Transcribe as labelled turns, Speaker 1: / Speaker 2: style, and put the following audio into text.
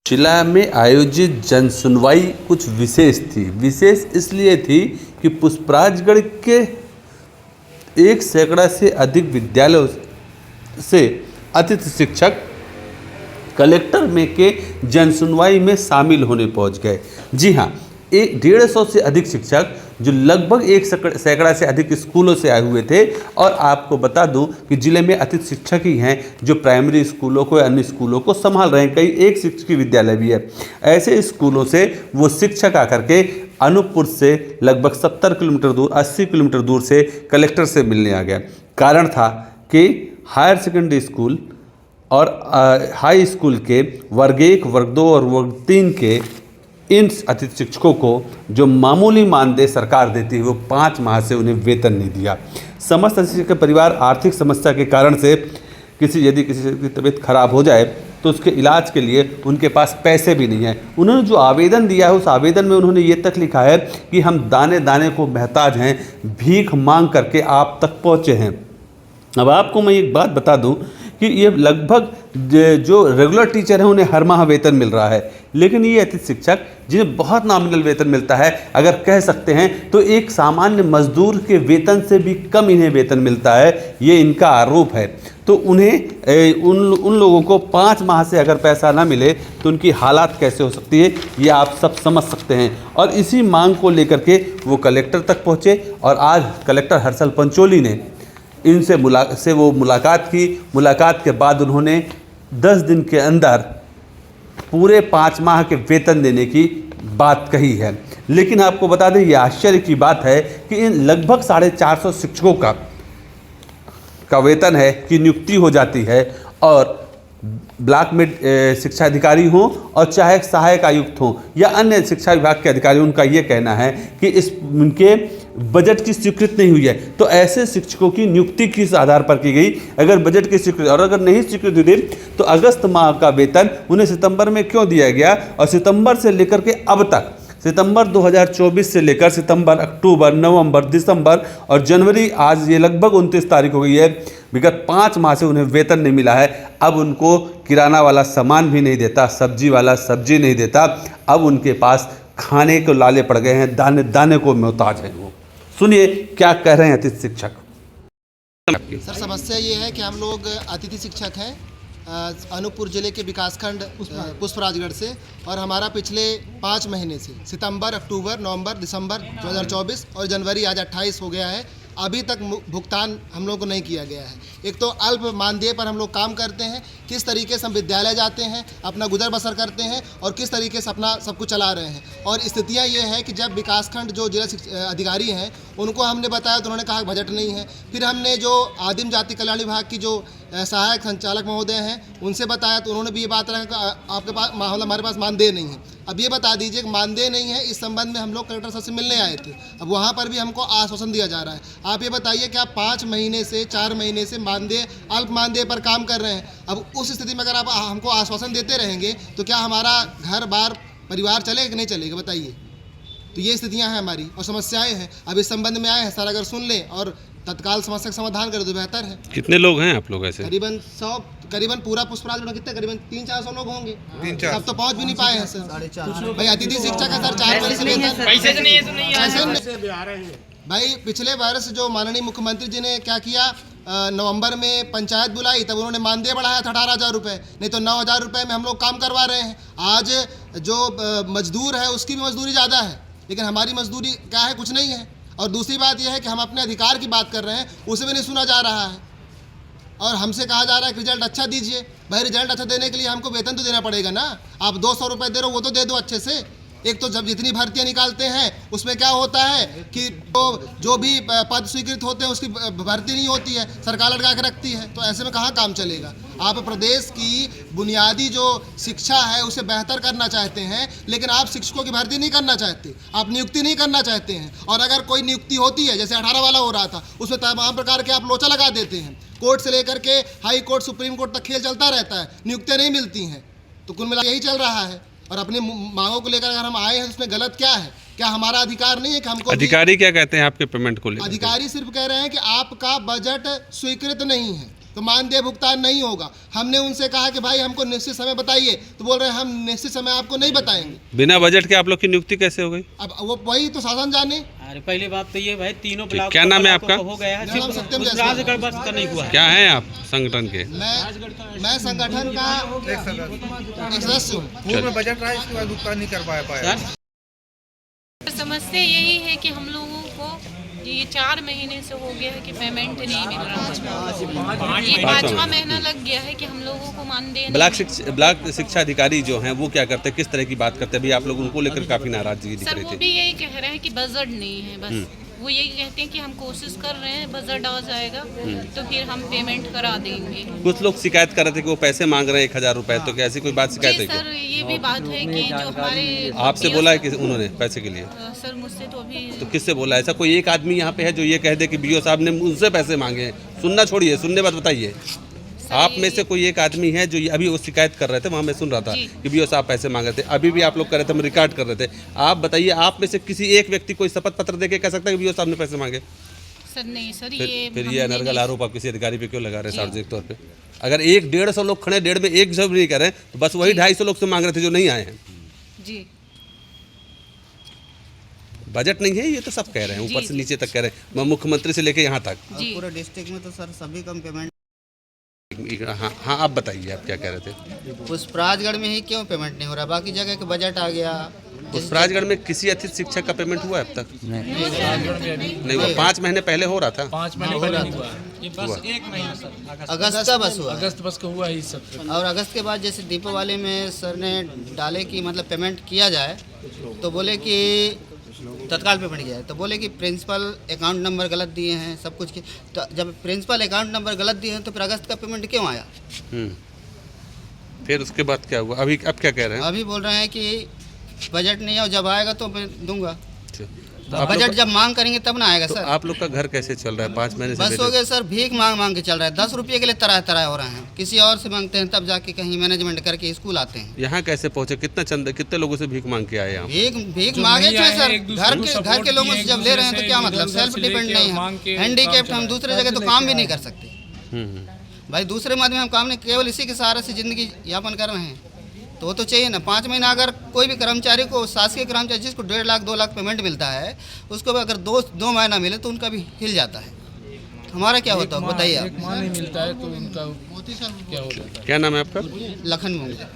Speaker 1: जिला में आयोजित जन सुनवाई कुछ विशेष थी। विशेष इसलिए थी कि पुष्पराजगढ़ के 1 सैकड़ा से अधिक विद्यालयों से अतिथि शिक्षक कलेक्टर में के जन सुनवाई में शामिल होने पहुंच गए। जी हाँ, 150 से अधिक शिक्षक जो लगभग 1 सैकड़ा से अधिक स्कूलों से आए हुए थे। और आपको बता दूं कि जिले में अतिथि शिक्षक ही हैं जो प्राइमरी स्कूलों को या अन्य स्कूलों को संभाल रहे हैं। कई एक शिक्षकी विद्यालय भी है। ऐसे स्कूलों से वो शिक्षक आकर के अनूपपुर से लगभग 70 किलोमीटर दूर, 80 किलोमीटर दूर से कलेक्टर से मिलने आ गया। कारण था कि हायर सेकेंडरी स्कूल और हाई स्कूल के वर्ग 1, वर्ग 2 और वर्ग 3 के इन अतिथि शिक्षकों को जो मामूली मानदेय सरकार देती है वो 5 माह से उन्हें वेतन नहीं दिया। समस्त अतिथि शिक्षक के परिवार आर्थिक समस्या के कारण से यदि किसी की तबीयत खराब हो जाए तो उसके इलाज के लिए उनके पास पैसे भी नहीं हैं। उन्होंने जो आवेदन दिया है उस आवेदन में उन्होंने ये तक लिखा है कि हम दाने दाने को मोहताज हैं, भीख मांग करके आप तक पहुँचे हैं। अब आपको मैं एक बात बता दूं कि ये लगभग जो रेगुलर टीचर हैं उन्हें हर माह वेतन मिल रहा है, लेकिन ये अतिथि शिक्षक जिन्हें बहुत नॉमिनल वेतन मिलता है, अगर कह सकते हैं तो एक सामान्य मजदूर के वेतन से भी कम इन्हें वेतन मिलता है, ये इनका आरोप है। तो उन्हें उन लोगों को 5 माह से अगर पैसा ना मिले तो उनकी हालात कैसे हो सकती है ये आप सब समझ सकते हैं। और इसी मांग को लेकर के वो कलेक्टर तक पहुँचे और आज कलेक्टर हर्षल पंचोली ने इनसे मुलाकात की। मुलाकात के बाद उन्होंने 10 दिन के अंदर पूरे 5 माह के वेतन देने की बात कही है। लेकिन आपको बता दें ये आश्चर्य की बात है कि इन लगभग 450 शिक्षकों का वेतन है कि नियुक्ति हो जाती है और ब्लॉक में शिक्षा अधिकारी हों और चाहे सहायक आयुक्त हों या अन्य शिक्षा विभाग के अधिकारी, उनका ये कहना है कि उनके बजट की स्वीकृति नहीं हुई है। तो ऐसे शिक्षकों की नियुक्ति किस आधार पर की गई? अगर बजट की स्वीकृति, और अगर नहीं स्वीकृति दी तो अगस्त माह का वेतन उन्हें सितंबर में क्यों दिया गया? और सितंबर से लेकर के अब तक, सितंबर 2024 से लेकर सितंबर, अक्टूबर, नवंबर, दिसंबर और जनवरी, आज ये लगभग 29 तारीख हो गई है, विगत 5 माह से उन्हें वेतन नहीं मिला है। अब उनको किराना वाला सामान भी नहीं देता, सब्जी वाला सब्जी नहीं देता। अब उनके पास खाने को लाले पड़ गए हैं, दाने दाने को मोहताज हैं वो। सुनिए क्या कह रहे हैं अतिथि शिक्षक।
Speaker 2: सर, समस्या ये है कि हम लोग अतिथि शिक्षक हैं अनूपपुर जिले के विकासखंड पुष्पराजगढ़ से, और हमारा पिछले 5 महीने से सितंबर, अक्टूबर, नवंबर, दिसंबर 2024 और जनवरी आज 28 हो गया है, अभी तक भुगतान हम लोग को नहीं किया गया है। एक तो अल्प मानदेय पर हम लोग काम करते हैं, किस तरीके से हम विद्यालय जाते हैं, अपना गुजर बसर करते हैं और किस तरीके से अपना सब कुछ चला रहे हैं। और स्थितियां ये है कि जब विकासखंड जो जिला अधिकारी हैं उनको हमने बताया तो उन्होंने कहा बजट नहीं है। फिर हमने जो आदिम जाति कल्याण विभाग की जो सहायक संचालक महोदय हैं उनसे बताया तो उन्होंने भी ये बात रहा कि आपके पास हमारे पास मानदेय नहीं है। अब ये बता दीजिए कि मानदेय नहीं है, इस संबंध में हम लोग कलेक्टर साहब से मिलने आए थे। अब वहाँ पर भी हमको आश्वासन दिया जा रहा है। आप ये बताइए कि आप 5 महीने से 4 महीने से मानदेय, अल्प मानदेय पर काम कर रहे हैं। अब उस स्थिति में अगर आप हमको आश्वासन देते रहेंगे तो क्या हमारा घर बार परिवार चलेगा कि नहीं चलेगा बताइए? तो ये स्थितियाँ हैं हमारी और समस्याएँ हैं। अब इस संबंध में आए हैं सर, अगर सुन लें और तत्काल समस्या का समाधान करें तो बेहतर है।
Speaker 1: कितने लोग हैं आप लोग? ऐसे
Speaker 2: करीबन पूरा पुष्पराजगढ़ कितने, करीबन 300-400 लोग होंगे। अब तो पहुंच भी नहीं पाए हैं सर। भाई अतिथि शिक्षक है सर, 4 पैसे नहीं है तो नहीं। भाई पिछले वर्ष जो माननीय मुख्यमंत्री जी ने क्या किया, नवंबर में पंचायत बुलाई, तब उन्होंने मानदेय बढ़ाया था 18,000 रुपये, नहीं तो 9,000 रुपये में हम लोग काम करवा रहे हैं। आज जो मजदूर है उसकी भी मजदूरी ज़्यादा है, लेकिन हमारी मजदूरी क्या है? कुछ नहीं है। और दूसरी बात यह है कि हम अपने अधिकार की बात कर रहे हैं, उसे भी नहीं सुना जा रहा है और हमसे कहा जा रहा है कि रिजल्ट अच्छा दीजिए। भाई रिजल्ट अच्छा देने के लिए हमको वेतन तो देना पड़ेगा ना। आप 200 रुपये दे रहे हो वो तो दे दो अच्छे से। एक तो जब जितनी भर्तियां निकालते हैं उसमें क्या होता है कि जो भी पद स्वीकृत होते हैं उसकी भर्ती नहीं होती है, सरकार लटका के रखती है। तो ऐसे में कहाँ काम चलेगा? आप प्रदेश की बुनियादी जो शिक्षा है उसे बेहतर करना चाहते हैं, लेकिन आप शिक्षकों की भर्ती नहीं करना चाहते, आप नियुक्ति नहीं करना चाहते हैं। और अगर कोई नियुक्ति होती है, जैसे 18 वाला हो रहा था, उसमें तमाम प्रकार के आप लोचा लगा देते हैं। कोर्ट से लेकर के हाई कोर्ट, सुप्रीम कोर्ट तक खेल चलता रहता है, नियुक्तियाँ नहीं मिलती हैं। तो कुल मिला यही चल रहा है। और अपनी मांगों को लेकर अगर हम आए हैं उसमें गलत क्या है? क्या हमारा अधिकार नहीं है कि हमको?
Speaker 1: अधिकारी क्या कहते हैं आपके पेमेंट को लेकर?
Speaker 2: अधिकारी सिर्फ कह रहे हैं कि आपका बजट स्वीकृत नहीं है। तो मानदेय भुगतान नहीं होगा। हमने उनसे कहा कि भाई हमको निश्चित समय बताइए, तो बोल रहे हैं हम निश्चित समय आपको नहीं बताएंगे।
Speaker 1: बिना बजट के आप लोग की नियुक्ति कैसे हो गई?
Speaker 2: अब वो वही तो शासन जाने।
Speaker 3: अरे पहली बात तो ये भाई तीनों ब्लॉक
Speaker 1: क्या नाम है आपका?
Speaker 3: हो गया है,
Speaker 2: मेरा नाम सत्यम
Speaker 3: सिर्फ
Speaker 2: जायसवाल।
Speaker 3: राजगढ़ बस का नहीं हुआ है।
Speaker 1: क्या है आप संगठन के?
Speaker 2: मैं संगठन का एक सदस्य हूँ।
Speaker 4: पूर्व में बजट रहा, इसके बाद भुगतान नहीं कर पाया।
Speaker 5: समस्या यही है कि हम लोगों को ये 4 महीने से हो गया है कि पेमेंट नहीं मिल रहा है। ये 5वां महीना लग गया है कि हम लोगों को मानदेय
Speaker 1: ब्लॉक शिक्षा अधिकारी जो हैं वो क्या करते हैं, किस तरह की बात करते हैं? अभी आप लोग उनको लेकर काफी नाराजगी दिख
Speaker 5: सर
Speaker 1: रही
Speaker 5: वो
Speaker 1: थी।
Speaker 5: भी यही कह रहे हैं कि बजट नहीं है, बस वो यही कहते हैं कि हम कोशिश कर रहे हैं, बजट आ जाएगा तो फिर हम पेमेंट करा देंगे।
Speaker 1: कुछ लोग शिकायत कर रहे थे कि वो पैसे मांग रहे हैं 1000 रुपए, तो क्या ऐसी कोई बात शिकायत
Speaker 5: जी
Speaker 1: है क्या?
Speaker 5: सर, ये भी बात है कि जो हमारे
Speaker 1: आपसे बोला है कि उन्होंने पैसे के लिए?
Speaker 5: सर मुझसे तो अभी
Speaker 1: तो किससे बोला? ऐसा कोई एक आदमी यहाँ पे है जो ये कह दे कि बीओ साहब ने उनसे पैसे मांगे हैं? सुनना छोड़िए, सुनने बात बताइए। आप में से कोई एक आदमी है जो अभी वो शिकायत कर रहे थे, वहाँ मैं सुन रहा था कि बीओ साहब पैसे मांग रहे थे। अभी भी आप लोग कर रहे थे, हम रिकॉर्ड कर रहे थे। आप बताइए, आप में से किसी एक व्यक्ति कोई शपथ पत्र देके कह सकता है कि बीओ साहब ने पैसे मांगे?
Speaker 5: सर नहीं सर,
Speaker 1: फिर ये अनर्गल आरोप आप किसी अधिकारी पे क्यों लगा रहे हैं सार्वजनिक तौर पे? अगर 100-150 लोग खड़े, 1.5 में एक जब नहीं कर रहे तो बस वही 250 लोग से मांग रहे थे जो नहीं आए हैं।
Speaker 5: जी
Speaker 1: बजट नहीं है, ये तो सब कह रहे हैं, ऊपर से नीचे तक कह रहे हैं, मुख्यमंत्री से लेके यहाँ तक।
Speaker 5: जी
Speaker 6: पूरे डिस्ट्रिक्ट में तो सर सभी कम पेमेंट।
Speaker 1: हाँ हाँ, आप बताइए, आप क्या कह रहे थे?
Speaker 6: पुष्पराजगढ़ में ही क्यों पेमेंट नहीं हो रहा? बाकी जगह के बजट आ गया।
Speaker 1: पुष्पराजगढ़ में किसी अतिथि शिक्षक का पेमेंट हुआ है अब तक? नहीं हुआ। 5 महीने पहले हो रहा था।
Speaker 7: 5 महीने पहले नहीं हुआ। ये बस 1 महीना सर,
Speaker 6: अगस्त का बस हुआ।
Speaker 7: अगस्त बस का हुआ ही सब।
Speaker 6: और अगस्त के बाद जैसे दीपावली में सर ने डाले कि मतलब पेमेंट किया जाए, तो बोले कि तत्काल पेमेंट किया है, तो बोले कि प्रिंसिपल अकाउंट नंबर गलत दिए हैं सब कुछ की। तो जब प्रिंसिपल अकाउंट नंबर गलत दिए हैं तो फिर अगस्त का पेमेंट क्यों आया?
Speaker 1: फिर उसके बाद क्या हुआ? अभी अब क्या कह रहे हैं?
Speaker 6: अभी बोल रहे हैं कि बजट नहीं है और जब आएगा तो मैं दूंगा।
Speaker 1: तो आप
Speaker 6: बजट
Speaker 1: लोग-
Speaker 6: जब मांग करेंगे तब ना आएगा
Speaker 1: तो
Speaker 6: सर।
Speaker 1: आप लोग का घर कैसे चल रहा है 5 महीने से?
Speaker 6: बस हो गए सर, भीख मांग मांग के चल रहा है। 10 रुपये के लिए तराह तराह हो रहे हैं। किसी और से मांगते हैं तब जाके कहीं मैनेजमेंट करके स्कूल आते हैं।
Speaker 1: यहाँ कैसे पहुँचे? कितने लोगों से भीख मांग के आए यहाँ?
Speaker 6: भीख
Speaker 7: जो
Speaker 6: मांगे
Speaker 7: नहीं
Speaker 6: थे
Speaker 7: आए
Speaker 6: सर,
Speaker 7: हैं, एक दूसरे को
Speaker 6: घर
Speaker 7: support
Speaker 6: के लोगों
Speaker 7: किए,
Speaker 6: से
Speaker 7: एक
Speaker 6: जब ले रहे हैं
Speaker 7: दूसरे
Speaker 6: तो क्या
Speaker 7: से
Speaker 6: मतलब?
Speaker 7: इधर-उधर
Speaker 6: सेल्फ
Speaker 7: से
Speaker 6: डिपेंड
Speaker 7: लेके
Speaker 6: नहीं
Speaker 7: मांग के
Speaker 6: है, हैंडीकैप्ड
Speaker 7: काम
Speaker 6: हम
Speaker 7: चला
Speaker 6: दूसरे जगह तो काम भी नहीं कर सकते भाई। दूसरे माध्यम हम काम नहीं, केवल इसी के सहारे से जिंदगी यापन कर रहे हैं। तो वो तो चाहिए ना। 5 महीना अगर कोई भी कर्मचारी को, शासकीय कर्मचारी जिसको 1.5 लाख 2 लाख पेमेंट मिलता है, उसको भी अगर 2 महीना मिले तो उनका भी हिल जाता है। हमारा क्या होता है बताइए आप?
Speaker 7: 1 माह नहीं मिलता है तो उनका क्या होता है?
Speaker 1: क्या नाम है आपका?
Speaker 6: लखन मुंगजा।